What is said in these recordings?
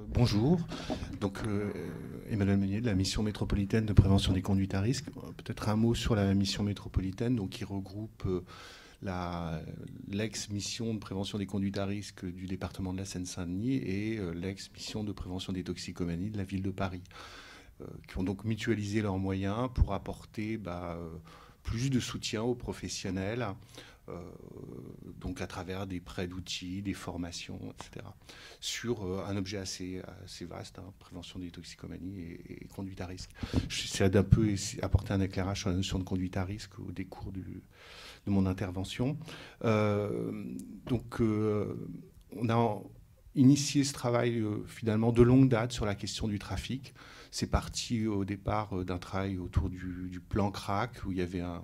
Bonjour, donc Emmanuel Meunier de la mission métropolitaine de prévention des conduites à risque. Peut-être un mot sur la mission métropolitaine, donc qui regroupe l'ex-mission de prévention des conduites à risque du département de la Seine-Saint-Denis et l'ex-mission de prévention des toxicomanies de la ville de Paris, qui ont donc mutualisé leurs moyens pour apporter plus de soutien aux professionnels, euh, donc à travers des prêts d'outils, des formations, etc., sur un objet assez vaste, hein, prévention des toxicomanies et conduite à risque. J'essaie d'un peu apporter un éclairage sur la notion de conduite à risque au décours de mon intervention. On a initié ce travail finalement de longue date sur la question du trafic. C'est parti au départ d'un travail autour du plan CRAC, où il y avait un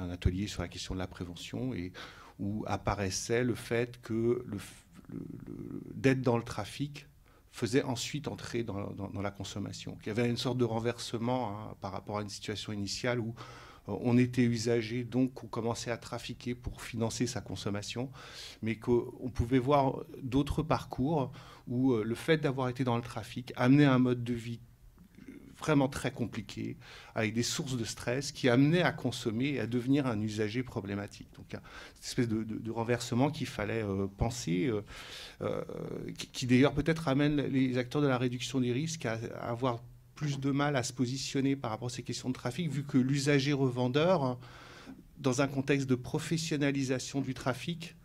atelier sur la question de la prévention et où apparaissait le fait que d'être dans le trafic faisait ensuite entrer dans la consommation. Il y avait une sorte de renversement, hein, par rapport à une situation initiale où on était usager, donc on commençait à trafiquer pour financer sa consommation, mais qu'on pouvait voir d'autres parcours où le fait d'avoir été dans le trafic amenait un mode de vie vraiment très compliqué, avec des sources de stress qui amenaient à consommer et à devenir un usager problématique. Donc, cette espèce de renversement qu'il fallait penser, qui d'ailleurs peut-être amène les acteurs de la réduction des risques à avoir plus de mal à se positionner par rapport à ces questions de trafic, vu que l'usager revendeur, dans un contexte de professionnalisation du trafic,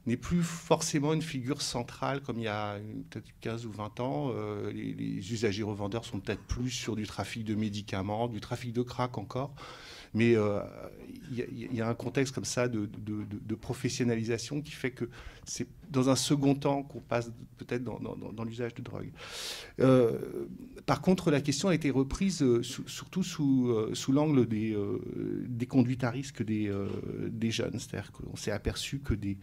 n'est plus forcément une figure centrale comme il y a peut-être 15 ou 20 ans. Les usagers revendeurs sont peut-être plus sur du trafic de médicaments, du trafic de crack encore. Mais il y a un contexte comme ça de professionnalisation qui fait que c'est dans un second temps qu'on passe peut-être dans l'usage de drogue. Par contre, la question a été reprise surtout sous l'angle des conduites à risque des jeunes. C'est-à-dire qu'on s'est aperçu que des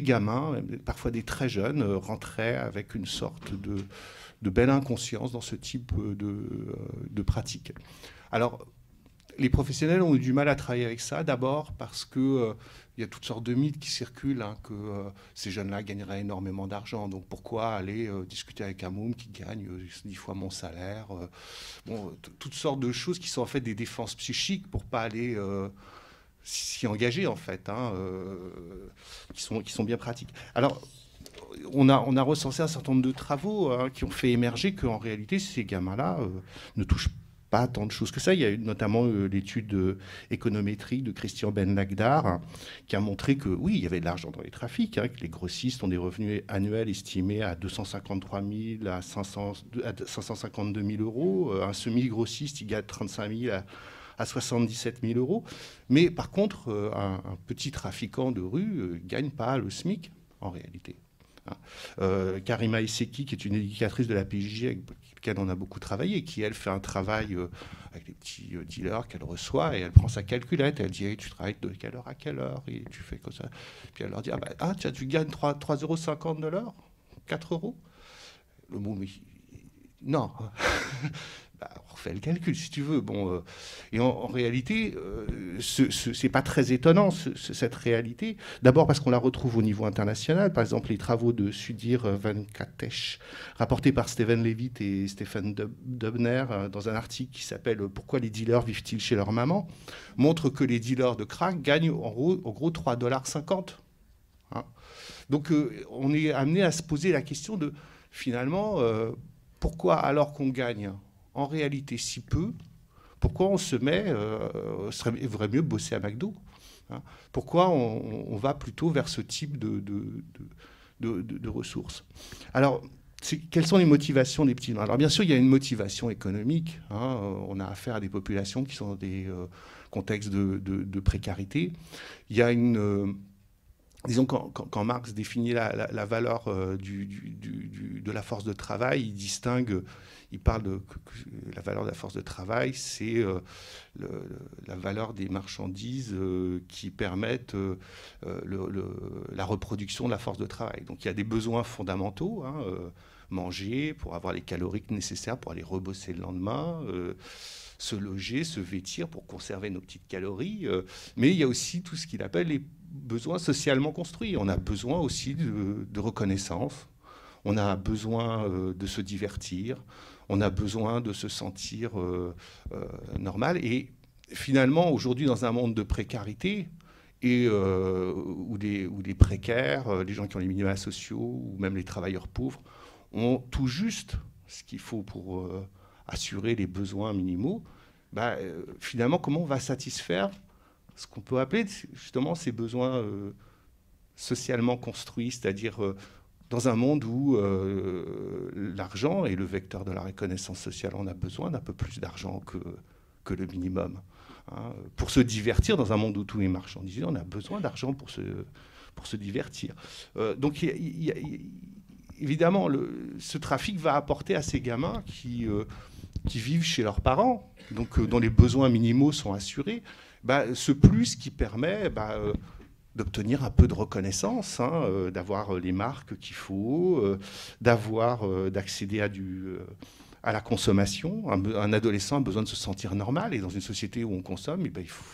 gamins, parfois des très jeunes, rentraient avec une sorte de belle inconscience dans ce type de pratique. Alors, les professionnels ont eu du mal à travailler avec ça, d'abord parce que il y a toutes sortes de mythes qui circulent, hein, que ces jeunes-là gagneraient énormément d'argent. Donc pourquoi aller discuter avec un môme qui gagne 10 fois mon salaire, toutes sortes de choses qui sont en fait des défenses psychiques pour pas aller s'y engager, en fait, hein, qui sont bien pratiques. Alors, on a recensé un certain nombre de travaux, hein, qui ont fait émerger qu'en réalité, ces gamins-là ne touchent pas tant de choses que ça. Il y a eu notamment l'étude économétrique de Christian Ben Lagdar, hein, qui a montré que oui, il y avait de l'argent dans les trafics, hein, que les grossistes ont des revenus annuels estimés à 253 000 à 552 000 euros. Un semi-grossiste, il gagne 35 000 à 77 000 euros. Mais par contre, un petit trafiquant de rue ne gagne pas le SMIC, en réalité. Karima Esseki, qui est une éducatrice de la PJJ avec laquelle on a beaucoup travaillé, qui, elle, fait un travail avec les petits dealers qu'elle reçoit, et elle prend sa calculette, elle dit hey, tu travailles de quelle heure à quelle heure, et tu fais comme ça. Puis elle leur dit tiens, tu gagnes 3,50 € de l'heure, 4 euros. Le mot, mais non. On refait le calcul si tu veux. Bon, et en réalité, c'est pas très étonnant cette réalité. D'abord parce qu'on la retrouve au niveau international. Par exemple, les travaux de Sudhir Venkatesh, rapportés par Steven Levitt et Stephen Dubner dans un article qui s'appelle Pourquoi les dealers vivent-ils chez leur maman, montrent que les dealers de crack gagnent en gros 3,50 $. Hein. Donc on est amené à se poser la question de finalement pourquoi alors qu'on gagne en réalité si peu, pourquoi on se met, il vaudrait mieux bosser à McDo, hein, pourquoi on va plutôt vers ce type de ressources. Alors, quelles sont les motivations des petits gens? Alors bien sûr, il y a une motivation économique, hein, on a affaire à des populations qui sont dans des contextes de précarité. Il y a une... disons, quand Marx définit la valeur de la force de travail, il distingue, il parle que la valeur de la force de travail, c'est la valeur des marchandises qui permettent la reproduction de la force de travail. Donc il y a des besoins fondamentaux, hein, manger pour avoir les calories nécessaires pour aller rebosser le lendemain, se loger, se vêtir pour conserver nos petites calories, mais il y a aussi tout ce qu'il appelle les besoins socialement construits. On a besoin aussi de reconnaissance. on a besoin de se divertir, on a besoin de se sentir normal. Et finalement, aujourd'hui, dans un monde de précarité, où des précaires, les gens qui ont les minima sociaux, ou même les travailleurs pauvres, ont tout juste ce qu'il faut pour assurer les besoins minimaux, finalement, comment on va satisfaire ce qu'on peut appeler justement ces besoins socialement construits, c'est-à-dire dans un monde où l'argent est le vecteur de la reconnaissance sociale. On a besoin d'un peu plus d'argent que le minimum. Hein. Pour se divertir dans un monde où tout est marchandisé, on a besoin d'argent pour se divertir. Donc évidemment, ce trafic va apporter à ces gamins qui vivent chez leurs parents, donc dont les besoins minimaux sont assurés, ce plus qui permet d'obtenir un peu de reconnaissance, hein, d'avoir les marques qu'il faut, d'accéder à la consommation. Un adolescent a besoin de se sentir normal, et dans une société où on consomme, il faut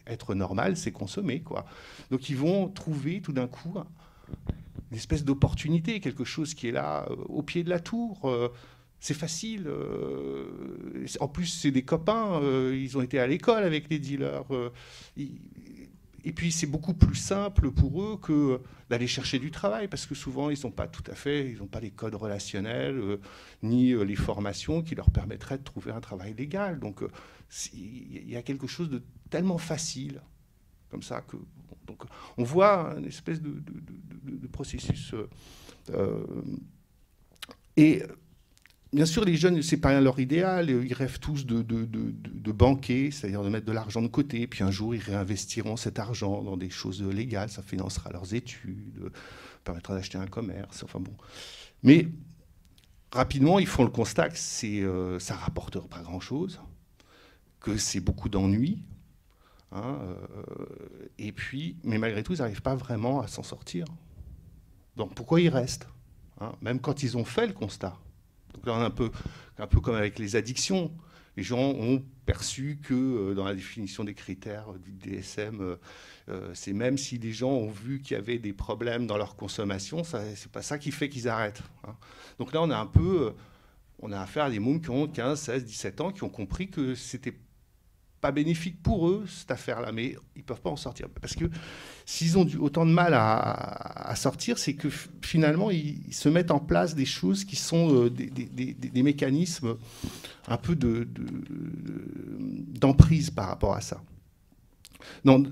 être normal, c'est consommer, quoi. Donc ils vont trouver tout d'un coup une espèce d'opportunité, quelque chose qui est là au pied de la tour. C'est facile. En plus, c'est des copains. Ils ont été à l'école avec les dealers. Et puis, c'est beaucoup plus simple pour eux que d'aller chercher du travail, parce que souvent, ils n'ont pas les codes relationnels, ni les formations qui leur permettraient de trouver un travail légal. Donc, il y a quelque chose de tellement facile, comme ça, que... Donc, on voit une espèce de processus. Et bien sûr, les jeunes, c'est pas leur idéal. Ils rêvent tous de banquer, c'est-à-dire de mettre de l'argent de côté. Puis un jour, ils réinvestiront cet argent dans des choses légales. Ça financera leurs études, permettra d'acheter un commerce. Enfin bon. Mais rapidement, ils font le constat que ça rapporte pas grand-chose, que c'est beaucoup d'ennuis. Hein, et puis, mais malgré tout, ils n'arrivent pas vraiment à s'en sortir. Donc pourquoi ils restent, hein, même quand ils ont fait le constat. Donc là, on est un peu comme avec les addictions. Les gens ont perçu que dans la définition des critères du DSM, c'est même si les gens ont vu qu'il y avait des problèmes dans leur consommation, c'est pas ça qui fait qu'ils arrêtent. Hein. Donc là, on a affaire à des mômes qui ont 15, 16, 17 ans, qui ont compris que c'était pas bénéfique pour eux, cette affaire-là, mais ils ne peuvent pas en sortir. Parce que s'ils ont autant de mal à sortir, c'est que finalement, ils se mettent en place des choses qui sont des mécanismes un peu d'emprise par rapport à ça. Non,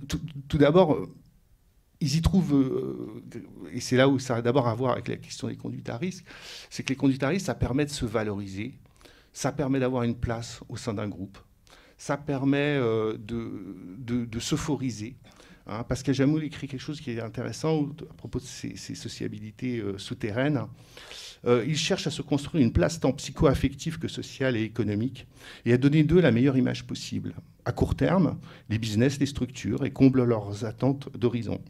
tout d'abord, ils y trouvent, et c'est là où ça a d'abord à voir avec la question des conduites à risque, c'est que les conduites à risque, ça permet de se valoriser, ça permet d'avoir une place au sein d'un groupe, ça permet de s'euphoriser. Hein. Pascal Jamoul écrit quelque chose qui est intéressant à propos de ces sociabilités souterraines. Il cherche à se construire une place tant psycho-affective que sociale et économique et à donner d'eux la meilleure image possible. À court terme, les business les structurent et comblent leurs attentes d'horizon.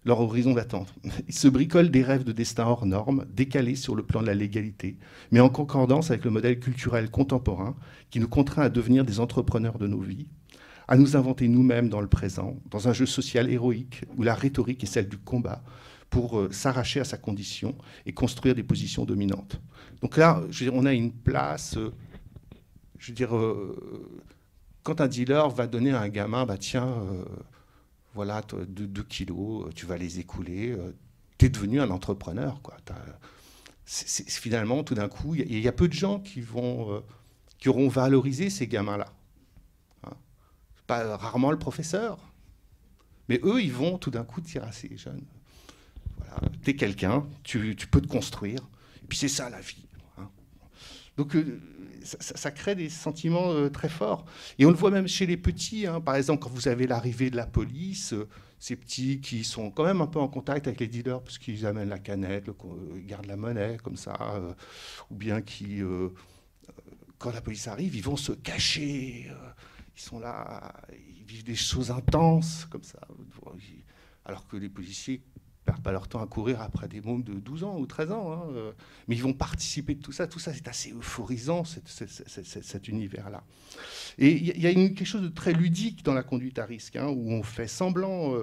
Leur horizon d'attente. Ils se bricolent des rêves de destin hors normes, décalés sur le plan de la légalité, mais en concordance avec le modèle culturel contemporain qui nous contraint à devenir des entrepreneurs de nos vies, à nous inventer nous-mêmes dans le présent, dans un jeu social héroïque où la rhétorique est celle du combat pour s'arracher à sa condition et construire des positions dominantes. Donc là, je veux dire, on a une place, je veux dire, quand un dealer va donner à un gamin, bah tiens, voilà, 2 kilos, tu vas les écouler, tu es devenu un entrepreneur, quoi. Finalement, tout d'un coup, il y a peu de gens qui auront valorisé ces gamins-là. Hein. Pas rarement le professeur, mais eux, ils vont tout d'un coup dire à ces jeunes, voilà, tu es quelqu'un, tu peux te construire, et puis c'est ça la vie. Hein. Donc, ça crée des sentiments très forts. Et on le voit même chez les petits. Hein. Par exemple, quand vous avez l'arrivée de la police, ces petits qui sont quand même un peu en contact avec les dealers parce qu'ils amènent la canette, ils gardent la monnaie comme ça, ou bien qui, quand la police arrive, ils vont se cacher. Ils sont là, ils vivent des choses intenses comme ça. Alors que les policiers perdent pas leur temps à courir après des mômes de 12 ans ou 13 ans, hein, mais ils vont participer de tout ça. Tout ça, c'est assez euphorisant, cet univers-là. Et il y a quelque chose de très ludique dans la conduite à risque, hein, où on fait semblant,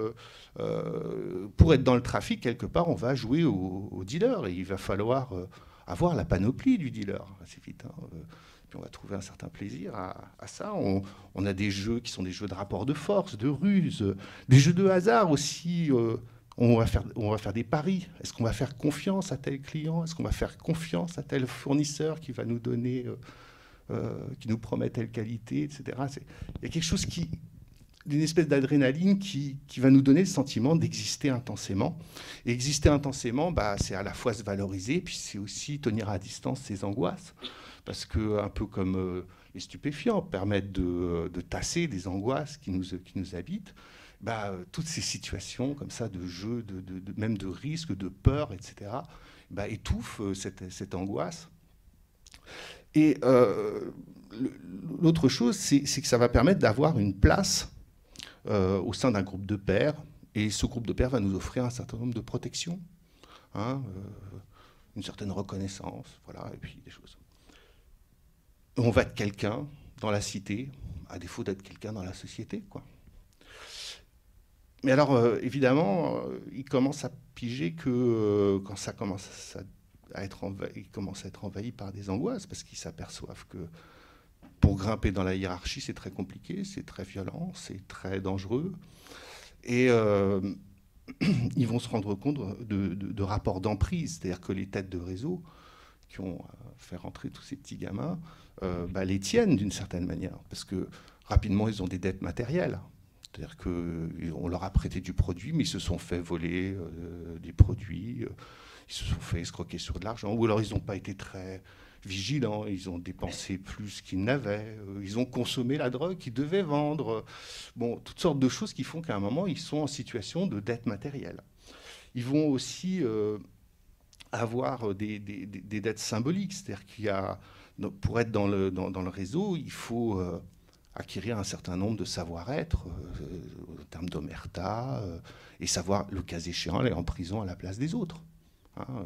pour être dans le trafic, quelque part, on va jouer au dealer, et il va falloir avoir la panoplie du dealer assez vite, hein. Puis on va trouver un certain plaisir à ça. On a des jeux qui sont des jeux de rapport de force, de ruse, des jeux de hasard aussi. On va faire des paris. Est-ce qu'on va faire confiance à tel client? Est-ce qu'on va faire confiance à tel fournisseur qui va nous donner, qui nous promet telle qualité, etc. Il y a quelque chose d'une espèce d'adrénaline qui va nous donner le sentiment d'exister intensément. Et exister intensément, c'est à la fois se valoriser, puis c'est aussi tenir à distance ses angoisses. Parce que, un peu comme les stupéfiants permettent de tasser des angoisses qui nous habitent, toutes ces situations comme ça de jeu, même de risque, de peur, etc., étouffent cette angoisse. Et l'autre chose, c'est que ça va permettre d'avoir une place au sein d'un groupe de pairs. Et ce groupe de pairs va nous offrir un certain nombre de protections, hein, une certaine reconnaissance, voilà, et puis des choses. On va être quelqu'un dans la cité, à défaut d'être quelqu'un dans la société, quoi. Mais alors, évidemment, il commence à piger que quand ça commence à être envahi par des angoisses, parce qu'ils s'aperçoivent que pour grimper dans la hiérarchie, c'est très compliqué, c'est très violent, c'est très dangereux. Et ils vont se rendre compte de rapports d'emprise, c'est-à-dire que les têtes de réseau qui ont fait rentrer tous ces petits gamins les tiennent d'une certaine manière, parce que rapidement, ils ont des dettes matérielles. C'est-à-dire qu'on leur a prêté du produit, mais ils se sont fait voler des produits, ils se sont fait escroquer sur de l'argent, ou alors ils n'ont pas été très vigilants, ils ont dépensé plus qu'ils n'avaient, ils ont consommé la drogue qu'ils devaient vendre. Bon, toutes sortes de choses qui font qu'à un moment, ils sont en situation de dette matérielle. Ils vont aussi avoir des dettes symboliques, c'est-à-dire qu'il y a, pour être dans le réseau, il faut acquérir un certain nombre de savoir-être en termes d'omerta et savoir, le cas échéant, aller en prison à la place des autres. Hein,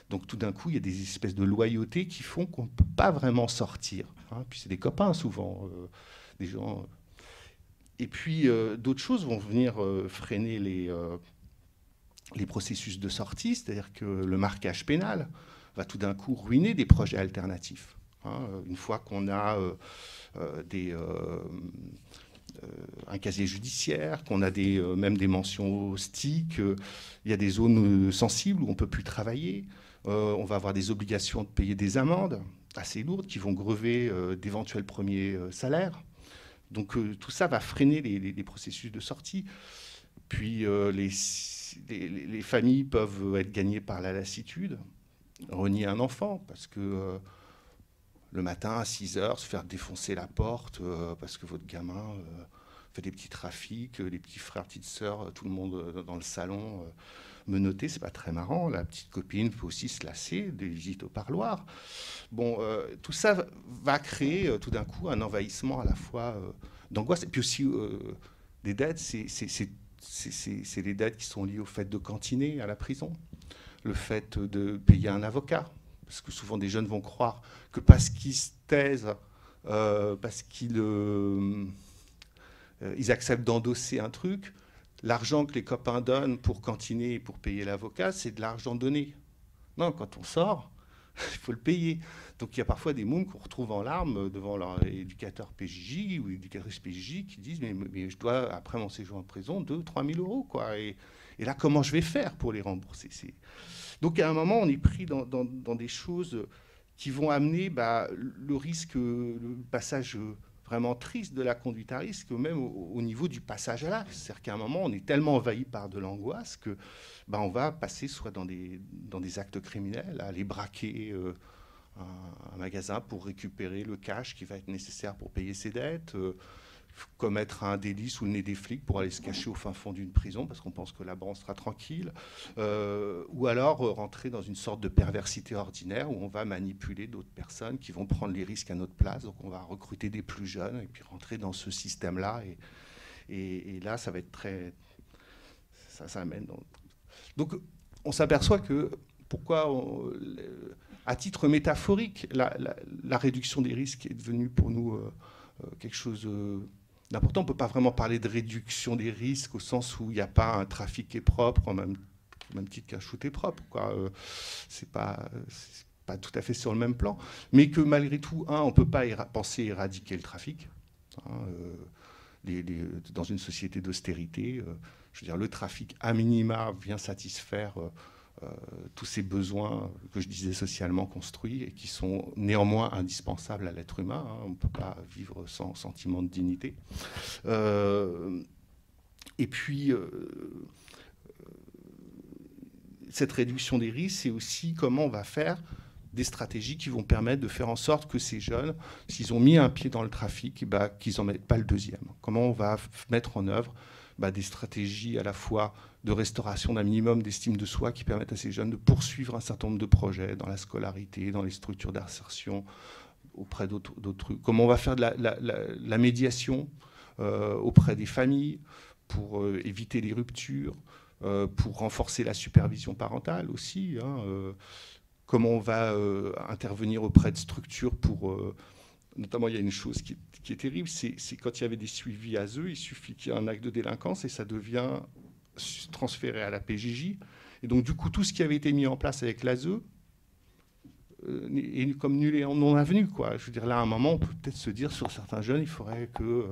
donc tout d'un coup, il y a des espèces de loyauté qui font qu'on ne peut pas vraiment sortir. Hein. Puis c'est des copains souvent, des gens. Et puis d'autres choses vont venir freiner les processus de sortie, c'est-à-dire que le marquage pénal va tout d'un coup ruiner des projets alternatifs. Hein. Une fois qu'on a un casier judiciaire, qu'on a même des mentions STIC, il y a des zones sensibles où on ne peut plus travailler, on va avoir des obligations de payer des amendes assez lourdes qui vont grever d'éventuels premiers salaires. Donc tout ça va freiner les processus de sortie. Puis les familles peuvent être gagnées par la lassitude, renier un enfant, parce que le matin à 6 heures, se faire défoncer la porte parce que votre gamin fait des petits trafics, les petits frères, petites sœurs, tout le monde dans le salon menotté, c'est pas très marrant. La petite copine peut aussi se lasser, des visites au parloir. Bon, tout ça va créer tout d'un coup un envahissement à la fois d'angoisse, et puis aussi des dettes, c'est les dettes qui sont liées au fait de cantiner à la prison, le fait de payer un avocat. Parce que souvent des jeunes vont croire que parce qu'ils se taisent, parce qu'ils ils acceptent d'endosser un truc, l'argent que les copains donnent pour cantiner et pour payer l'avocat, c'est de l'argent donné. Non, quand on sort, il faut le payer. Donc il y a parfois des mômes qu'on retrouve en larmes devant leur éducateur PJJ ou éducatrice PJJ qui disent mais je dois, après mon séjour en prison, 2 000 3 000 euros, quoi. Et là, comment je vais faire pour les rembourser? Donc à un moment, on est pris dans des choses qui vont amener le risque, le passage vraiment triste de la conduite à risque, même au niveau du passage à l'acte. C'est-à-dire qu'à un moment, on est tellement envahi par de l'angoisse que on va passer soit dans des actes criminels, à aller braquer un magasin pour récupérer le cash qui va être nécessaire pour payer ses dettes, commettre un délit sous le nez des flics pour aller se cacher au fin fond d'une prison parce qu'on pense que là-bas on sera tranquille, ou alors rentrer dans une sorte de perversité ordinaire où on va manipuler d'autres personnes qui vont prendre les risques à notre place, donc on va recruter des plus jeunes et puis rentrer dans ce système-là, et là ça va être très... ça amène Donc on s'aperçoit que, à titre métaphorique, la réduction des risques est devenue pour nous quelque chose d'important. On ne peut pas vraiment parler de réduction des risques au sens où il n'y a pas un trafic qui est propre, au même titre qu'un shoot est propre. C'est pas tout à fait sur le même plan. Mais que malgré tout, on ne peut pas penser éradiquer le trafic. Dans une société d'austérité, je veux dire, le trafic à minima vient satisfaire tous ces besoins que je disais socialement construits et qui sont néanmoins indispensables à l'être humain. On ne peut pas vivre sans sentiment de dignité. Et puis, cette réduction des risques, c'est aussi comment on va faire des stratégies qui vont permettre de faire en sorte que ces jeunes, s'ils ont mis un pied dans le trafic, qu'ils n'en mettent pas le deuxième. Comment on va mettre en œuvre des stratégies à la fois de restauration d'un minimum d'estime de soi qui permettent à ces jeunes de poursuivre un certain nombre de projets dans la scolarité, dans les structures d'insertion, auprès d'autres trucs. Comment on va faire de la médiation auprès des familles pour éviter les ruptures, pour renforcer la supervision parentale aussi, comment on va intervenir auprès de structures pour... notamment, il y a une chose qui est terrible, c'est quand il y avait des suivis ASE, il suffit qu'il y ait un acte de délinquance et ça devient transféré à la PJJ. Et donc, du coup, tout ce qui avait été mis en place avec l'ASE est comme nul et non avenu, quoi. Je veux dire, là, à un moment, on peut peut-être se dire, sur certains jeunes, il faudrait que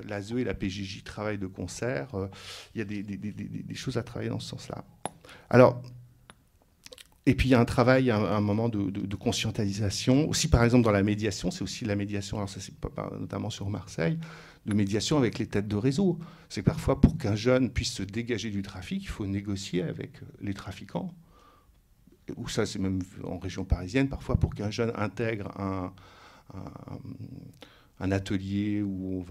l'ASE et la PJJ travaillent de concert. Il y a des choses à travailler dans ce sens-là. Alors... Et puis il y a un travail, un moment de conscientisation. Aussi, par exemple, dans la médiation, c'est aussi la médiation, alors ça c'est notamment sur Marseille, de médiation avec les têtes de réseau. C'est parfois pour qu'un jeune puisse se dégager du trafic, il faut négocier avec les trafiquants. Ou ça, c'est même en région parisienne, parfois pour qu'un jeune intègre un atelier où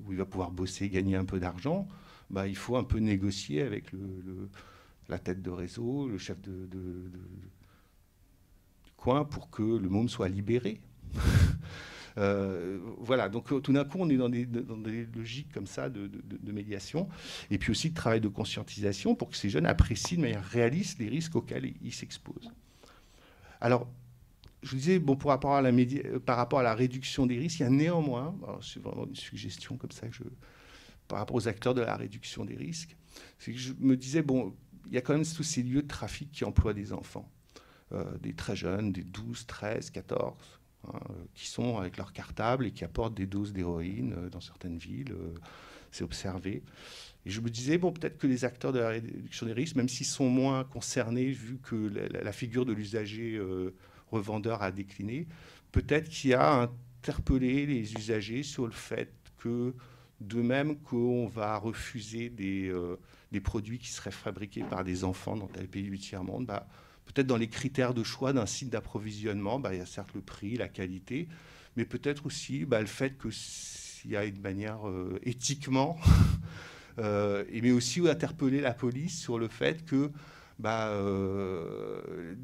il va pouvoir bosser, gagner un peu d'argent, il faut un peu négocier avec la tête de réseau, le chef du coin, pour que le môme soit libéré. Voilà, donc tout d'un coup, on est dans des logiques comme ça de médiation, et puis aussi de travail de conscientisation pour que ces jeunes apprécient de manière réaliste les risques auxquels ils s'exposent. Alors, je vous disais, bon, par rapport à la réduction des risques, il y a néanmoins, c'est vraiment une suggestion comme ça, par rapport aux acteurs de la réduction des risques, c'est que je me disais, bon, il y a quand même tous ces lieux de trafic qui emploient des enfants, des très jeunes, des 12, 13, 14, qui sont avec leur cartable et qui apportent des doses d'héroïne dans certaines villes. C'est observé. Et je me disais, bon, peut-être que les acteurs de la réduction des risques, même s'ils sont moins concernés, vu que la figure de l'usager revendeur a décliné, peut-être qu'il y a interpellé les usagers sur le fait que, de même qu'on va refuser des produits qui seraient fabriqués par des enfants dans tel pays du tiers-monde, peut-être dans les critères de choix d'un site d'approvisionnement, il y a certes le prix, la qualité, mais peut-être aussi le fait qu'il y a une manière éthiquement, mais aussi interpeller la police sur le fait que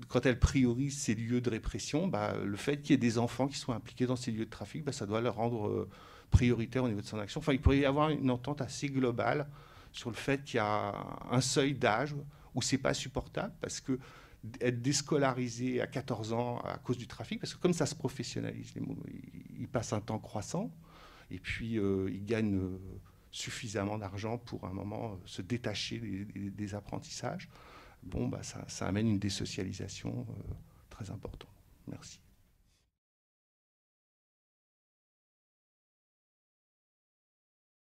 quand elle priorise ces lieux de répression, le fait qu'il y ait des enfants qui soient impliqués dans ces lieux de trafic, ça doit leur rendre prioritaire au niveau de son action. Enfin, il pourrait y avoir une entente assez globale sur le fait qu'il y a un seuil d'âge où c'est pas supportable, parce que être déscolarisé à 14 ans à cause du trafic, parce que comme ça se professionnalise, ils passent un temps croissant, et puis ils gagnent suffisamment d'argent pour un moment se détacher des apprentissages. Bon, ça amène une désocialisation très importante. Merci.